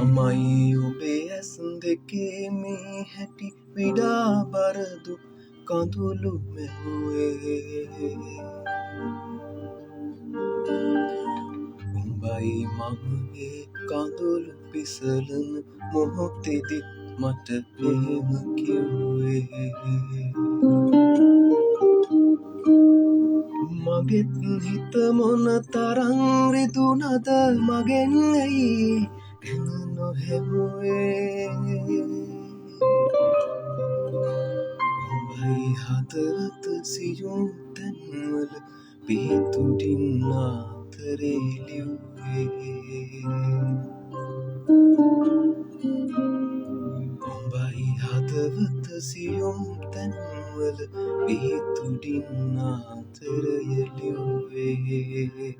මමයි ඔබේ ඇස් දෙකේ මේ හැටි විඩා බරදු කඳුළු මැව්වේ උඹයි මම ඒ කඳුළු පිසලන මොහොතෙදිත් මට එහෙම කිව්වේ මගෙත් හිත මොන තරම් රිදුනද මගෙන් ඇයි ගැන නොහැවුවේ උඹයි හදවත සියුම් තැන්වල පිහිටුඩින් ආතරේ ලිව්වේ උඹයි හදවත සියුම් තැන්වල පිහිටුඩින් ආතරය ලිව්වේ